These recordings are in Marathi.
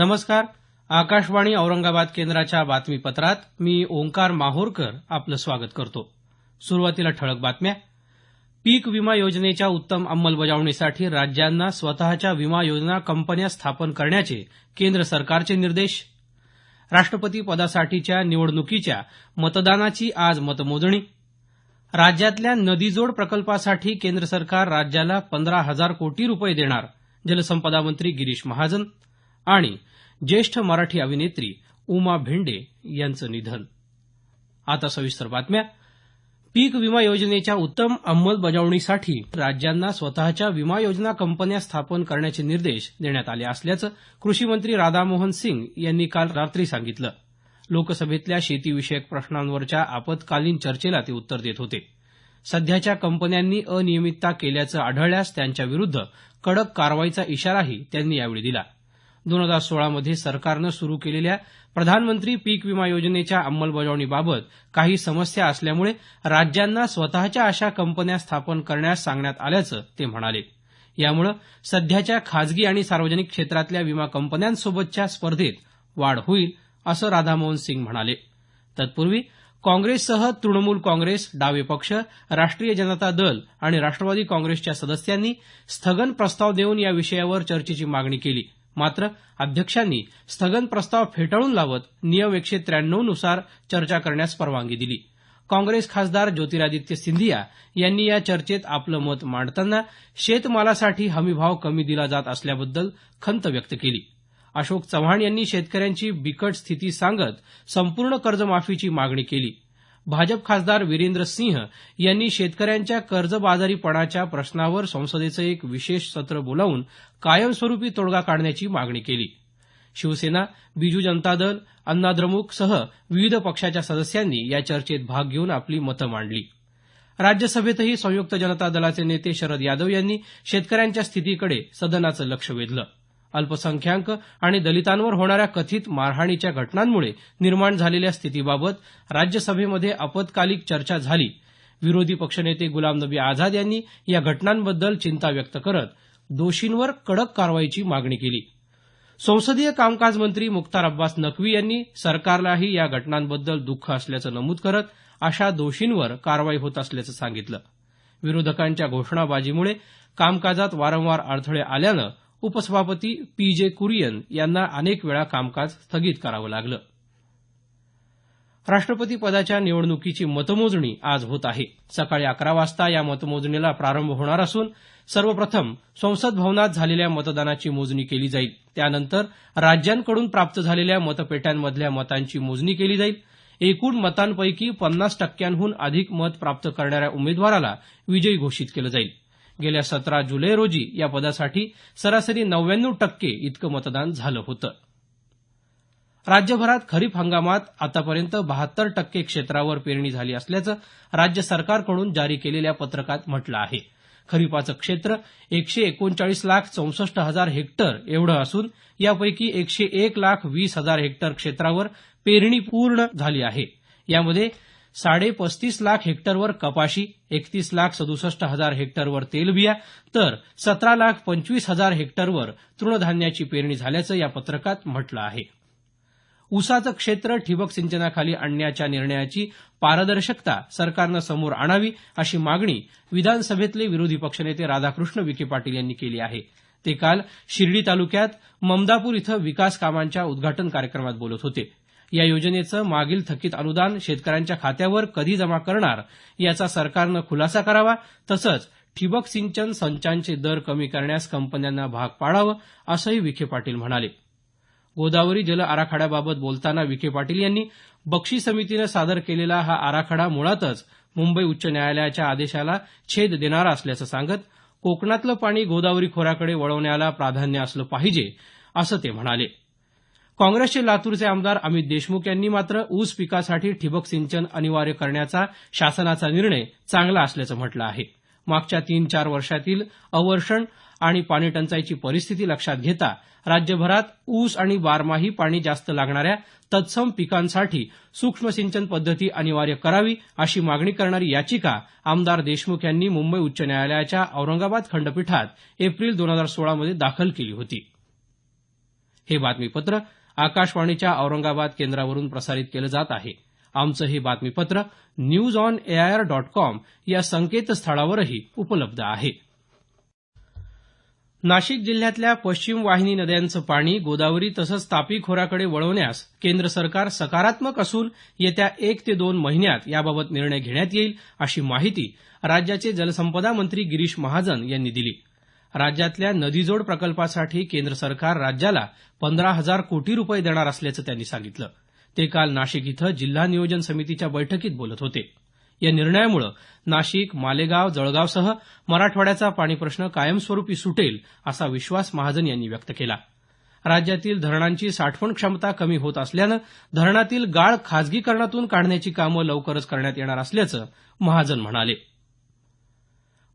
नमस्कार. आकाशवाणी औरंगाबाद केंद्राच्या बातमीपत्रात मी ओंकार माहोरकर आपलं स्वागत करतो. सुरुवातीला ठळक बातम्या. पीक विमा योजनेच्या उत्तम अंमलबजावणीसाठी राज्यांना स्वतःच्या विमा योजना कंपन्या स्थापन करण्याचे केंद्र सरकारचे निर्देश. राष्ट्रपती पदासाठीच्या निवडणुकीच्या मतदानाची आज मतमोजणी. राज्यातल्या नदीजोड प्रकल्पासाठी केंद्र सरकार राज्याला 15,000 कोटी रुपये देणार, जलसंपदा मंत्री गिरीश महाजन. आणि ज्येष्ठ मराठी अभिनेत्री उमा भेंडे यांचं निधन. आता सविस्तर बातम्या. पीक विमा योजनेच्या उत्तम अंमलबजावणीसाठी राज्यांना स्वतःच्या विमा योजना कंपन्या स्थापन करण्याचे निर्देश देण्यात आले असल्याचं कृषी मंत्री राधामोहन सिंग यांनी काल रात्री सांगितलं. लोकसभेतल्या शेतीविषयक प्रश्नांवरच्या आपत्कालीन चर्चेला ते उत्तर देत होते. सध्याच्या कंपन्यांनी अनियमितता केल्याचं आढळल्यास त्यांच्याविरुद्ध कडक कारवाईचा इशाराही त्यांनी यावेळी दिला. 2016 मध्ये सरकारनं सुरू केलेल्या प्रधानमंत्री पीक विमा योजनेच्या अंमलबजावणीबाबत काही समस्या असल्यामुळे राज्यांना स्वतःच्या अशा कंपन्या स्थापन करण्यास सांगण्यात आल्याचं ते म्हणाले. यामुळे सध्याच्या खाजगी आणि सार्वजनिक क्षेत्रातल्या विमा कंपन्यांसोबतच्या स्पर्धेत वाढ होईल असं राधामोहन सिंग म्हणाले. तत्पूर्वी काँग्रेससह तृणमूल काँग्रेस, डावे पक्ष, राष्ट्रीय जनता दल आणि राष्ट्रवादी काँग्रेसच्या सदस्यांनी स्थगन प्रस्ताव देऊन या विषयावर चर्चेची मागणी केली. मात्र अध्यक्षांनी स्थगन प्रस्ताव फेटाळून लावत नियम 193 नुसार चर्चा करण्यास परवानगी दिली. काँग्रेस खासदार ज्योतिरादित्य सिंधिया यांनी या चर्चेत आपलं मत मांडताना शेतमालासाठी हमीभाव कमी दिला जात असल्याबद्दल खंत व्यक्त केली. अशोक चव्हाण यांनी शेतकऱ्यांची बिकट स्थिती सांगत संपूर्ण कर्जमाफीची मागणी केली. भाजप खासदार वीरेंद्र सिंह यांनी शेतकऱ्यांच्या कर्जबाजारीपणाच्या प्रश्नावर संसदेचं एक विशेष सत्र बोलावून कायमस्वरूपी तोडगा काढण्याची मागणी केली. शिवसेना, बिजू जनता दल, अण्णाद्रमुकसह विविध पक्षाच्या सदस्यांनी या चर्चेत भाग घेऊन आपली मतं मांडली. राज्यसभेतही संयुक्त जनता दलाचे नेते शरद यादव यांनी शेतकऱ्यांच्या स्थितीकडे सदनाचं लक्ष वेधलं. अल्पसंख्याक आणि दलितांवर होणाऱ्या कथित मारहाणीच्या घटनांमुळे निर्माण झालेल्या स्थितीबाबत राज्यसभेमध्ये आपत्कालीन चर्चा झाली. विरोधी पक्षनेते गुलाम नबी आझाद यांनी या घटनांबद्दल चिंता व्यक्त करत दोषींवर कडक कारवाईची मागणी केली. संसदीय कामकाज मंत्री मुख्तार अब्बास नक्वी यांनी सरकारलाही या घटनांबद्दल दुःख असल्याचं नमूद करत अशा दोषींवर कारवाई होत असल्याचं सांगितलं. विरोधकांच्या घोषणाबाजीमुळे कामकाजात वारंवार अडथळे आल्यानं उपसभापती पी.जे. कुरियन यांना अनेक वेळा कामकाज स्थगित करावं लागलं. राष्ट्रपती पदाच्या निवडणुकीची मतमोजणी आज होत आहे. सकाळी 11 वाजता या मतमोजणीला प्रारंभ होणार असून सर्वप्रथम संसद भवनात झालेल्या मतदानाची मोजणी केली जाईल. त्यानंतर राज्यांकडून प्राप्त झालेल्या मतपेट्यांमधल्या मतांची मोजणी केली जाईल. एकूण मतांपैकी 50% अधिक मत प्राप्त करणाऱ्या उमेदवाराला विजयी घोषित केलं जाईल. गेल्या 17 जुलै रोजी या पदासाठी सरासरी 99% इतकं मतदान झालं होतं. राज्यभरात खरीप हंगामात आतापर्यंत 72% क्षेत्रावर पेरणी झाली असल्याचं राज्य सरकारकडून जारी केलेल्या पत्रकात म्हटलं आहे. खरीपाचं क्षेत्र 139,64,000 हेक्टर एवढं असून यापैकी 101,20,000 हेक्टर क्षेत्रावर पेरणी पूर्ण झाली आहे. यामध्ये 35.5 लाख हेक्टरवर कपाशी, 31,67,000 हेक्टरवर तेलबिया तर 17,25,000 हेक्टरवर तृणधान्याची पेरणी झाल्याचं या पत्रकात म्हटलं आहे. ऊसाचं क्षेत्र ठिबक सिंचनाखाली आणण्याच्या निर्णयाची पारदर्शकता सरकारनं समोर आणावी अशी मागणी विधानसभेतले विरोधी पक्षनेते राधाकृष्ण विखे पाटील यांनी केली आहे. ते काल शिर्डी तालुक्यात ममदापूर इथं विकास कामांच्या उद्घाटन कार्यक्रमात बोलत होते. या योजनेचं मागील थकीत अनुदान शेतकऱ्यांच्या खात्यावर कधी जमा करणार याचा सरकारनं खुलासा करावा, तसंच ठिबक सिंचन संचांचे दर कमी करण्यास कंपन्यांना भाग पाडावं असंही विखे पाटील म्हणाले. गोदावरी जल आराखड्याबाबत बोलताना विखे पाटील यांनी बक्षी समितीनं सादर केलेला हा आराखडा मुळातच मुंबई उच्च न्यायालयाच्या आदेशाला छेद देणारा असल्याचं सांगत कोकणातलं पाणी गोदावरी खोऱ्याकडे वळवण्याला प्राधान्य असलं पाहिजे असं ते म्हणाले. काँग्रेसचे लातूरचे आमदार अमित देशमुख यांनी मात्र ऊस पिकासाठी ठिबक सिंचन अनिवार्य करण्याचा शासनाचा निर्णय चांगला असल्याचं म्हटलं आहे. मागच्या 3-4 वर्षातील अवर्षण आणि पाणीटंचाईची परिस्थिती लक्षात घेता राज्यभरात ऊस आणि बारमाही पाणी जास्त लागणाऱ्या तत्सम पिकांसाठी सूक्ष्म सिंचन पद्धती अनिवार्य करावी अशी मागणी करणारी याचिका आमदार देशमुख यांनी मुंबई उच्च न्यायालयाच्या औरंगाबाद खंडपीठात एप्रिल 2016 मध्ये दाखल केली होती. हे बातमीपत्र आकाशवाणीच्या औरंगाबाद केंद्रावरून प्रसारित केलं जात आहे. आमचं हे बातमीपत्र newsonair.com या संकेतस्थळावरही उपलब्ध आहे. नाशिक जिल्ह्यातल्या पश्चिम वाहिनी नद्यांचं पाणी गोदावरी तसंच तापी खोऱ्याकडे वळवण्यास केंद्र सरकार सकारात्मक असून येत्या 1 ते 2 महिन्यात याबाबत निर्णय घेण्यात येईल अशी माहिती राज्याचे जलसंपदा मंत्री गिरीश महाजन यांनी दिली. राज्यातल्या नदीजोड प्रकल्पासाठी केंद्र सरकार राज्याला 15,000 कोटी रुपये देणार असल्याचं त्यांनी सांगितलं. ते काल नाशिक इथं जिल्हा नियोजन समितीच्या बैठकीत बोलत होते. या निर्णयामुळे नाशिक, मालेगाव, जळगावसह मराठवाड्याचा पाणी प्रश्न कायमस्वरूपी सुटेल असा विश्वास महाजन यांनी व्यक्त केला. राज्यातील धरणांची साठवण क्षमता कमी होत असल्यानं धरणातील गाळ खासगीकरणातून काढण्याची कामं लवकरच करण्यात येणार असल्याचं महाजन म्हणाले.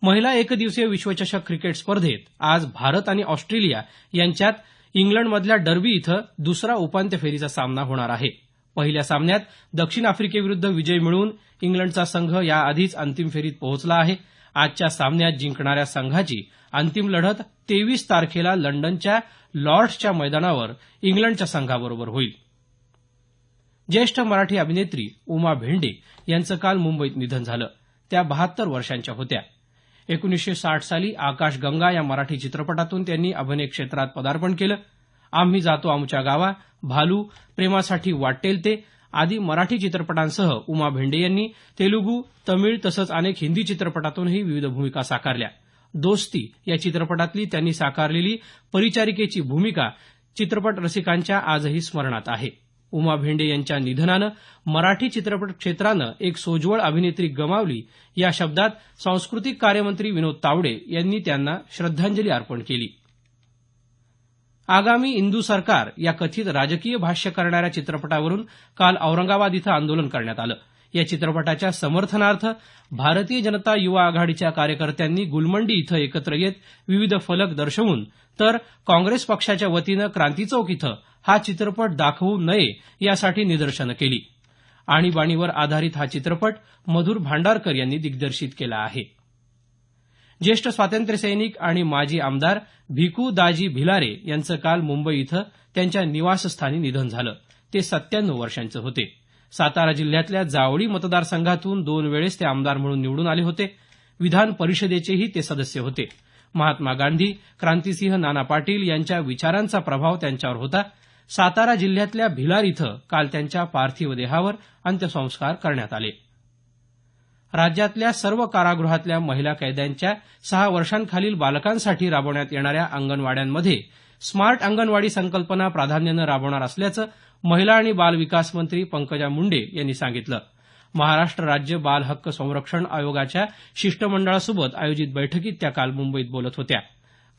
महिला एकदिवसीय विश्वचषक क्रिकेट स्पर्धेत आज भारत आणि ऑस्ट्रेलिया यांच्यात इंग्लंडमधल्या डर्बी इथं दुसरा उपांत्य फेरीचा सामना होणार आहे. पहिल्या सामन्यात दक्षिण आफ्रिकेविरुद्ध विजय मिळवून इंग्लंडचा संघ याआधीच अंतिम फेरीत पोहोचला आहे. आजच्या सामन्यात जिंकणाऱ्या संघाची अंतिम लढत 23 तारखेला लंडनच्या लॉर्ड्सच्या मैदानावर इंग्लंडच्या संघाबरोबर होईल. ज्येष्ठ मराठी अभिनेत्री उमा भेंडे यांचं काल मुंबईत निधन झालं. त्या 72 वर्षांच्या होत्या. 1960 साली आकाशगंगा या मराठी चित्रपटातून त्यांनी अभिनय क्षेत्रात पदार्पण केलं. आम्ही जातो आमच्या गावा, भालू, प्रेमासाठी वाट्टेल ते आदी मराठी चित्रपटांसह उमा भेंडे यांनी तेलुगू, तमिळ तसंच अनेक हिंदी चित्रपटातूनही विविध भूमिका साकारल्या. दोस्ती या चित्रपटातली त्यांनी साकारलेली परिचारिकेची भूमिका चित्रपट रसिकांच्या आजही स्मरणात आहे. उमा भेंडे यांच्या निधनानं मराठी चित्रपट क्षेत्रानं एक सोज्वळ अभिनेत्री गमावली या शब्दात सांस्कृतिक कार्यमंत्री विनोद तावडे यांनी त्यांना श्रद्धांजली अर्पण केली. आगामी इंदू सरकार या कथित राजकीय भाष्य करणाऱ्या चित्रपटावरून काल औरंगाबाद इथं आंदोलन करण्यात आलं. या चित्रपटाच्या समर्थनार्थ भारतीय जनता युवा आघाडीच्या कार्यकर्त्यांनी गुलमंडी इथं एकत्र येत विविध फलक दर्शवून तर काँग्रेस पक्षाच्या वतीनं क्रांती चौक इथं हा चित्रपट दाखवू नये यासाठी निदर्शनं केली. आणीबाणीवर आधारित हा चित्रपट मधुर भांडारकर यांनी दिग्दर्शित केला आहे. ज्येष्ठ स्वातंत्र्यसैनिक आणि माजी आमदार भिकू दाजी भिलारे यांचं काल मुंबई इथं त्यांच्या निवासस्थानी निधन झालं. ते 97 वर्षांचे होते. सातारा जिल्ह्यातल्या जावळी मतदारसंघातून 2 वेळेस ते आमदार म्हणून निवडून आले होते. विधान परिषदेचेही ते सदस्य होते. महात्मा गांधी, क्रांतिसिंह नाना पाटील यांच्या विचारांचा प्रभाव त्यांच्यावर होता. सातारा जिल्ह्यातल्या भिलार इथं काल त्यांच्या पार्थिव देहावर अंत्यसंस्कार करण्यात आले. राज्यातल्या सर्व कारागृहातल्या महिला कैद्यांच्या 6 वर्षांखालील बालकांसाठी राबवण्यात येणाऱ्या अंगणवाड्यांमध्ये स्मार्ट अंगणवाडी संकल्पना प्राधान्यानं राबवणार असल्याचं महिला आणि बाल विकास मंत्री पंकजा मुंडे यांनी सांगितलं. महाराष्ट्र राज्य बाल हक्क संरक्षण आयोगाच्या शिष्टमंडळासोबत आयोजित बैठकीत त्या काल मुंबईत बोलत होत्या.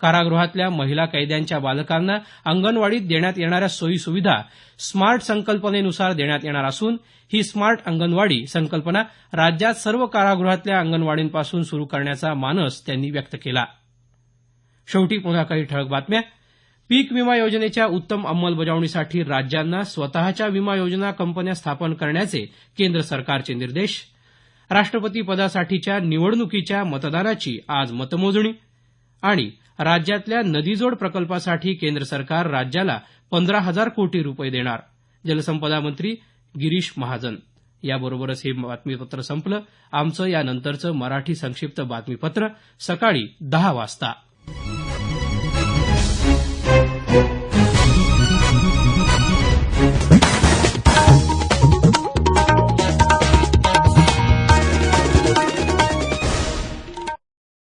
कारागृहातल्या महिला कैद्यांच्या बालकांना अंगणवाडीत देण्यात येणाऱ्या सोयी सुविधा स्मार्ट संकल्पनेनुसार देण्यात येणार असून ही स्मार्ट अंगणवाडी संकल्पना राज्यात सर्व कारागृहातल्या अंगणवाडींपासून सुरू करण्याचा मानस त्यांनी व्यक्त केला. शेवटी पुन्हा काही ठळक बातम्या. पीक विमा योजनेच्या उत्तम अंमलबजावणीसाठी राज्यांना स्वतःच्या विमा योजना कंपन्या स्थापन करण्याचे केंद्र सरकारचे निर्देश. राष्ट्रपती पदासाठीच्या निवडणुकीच्या मतदानाची आज मतमोजणी आणि राज्यातल्या नदीजोड प्रकल्पासाठी केंद्र सरकार राज्याला 15,000 कोटी रुपये देणार. जलसंपदा मंत्री गिरीश महाजन. याबरोबरच हे बातमीपत्र संपलं. आमचं यानंतरचं मराठी संक्षिप्त बातमीपत्र सकाळी 10 वाजता.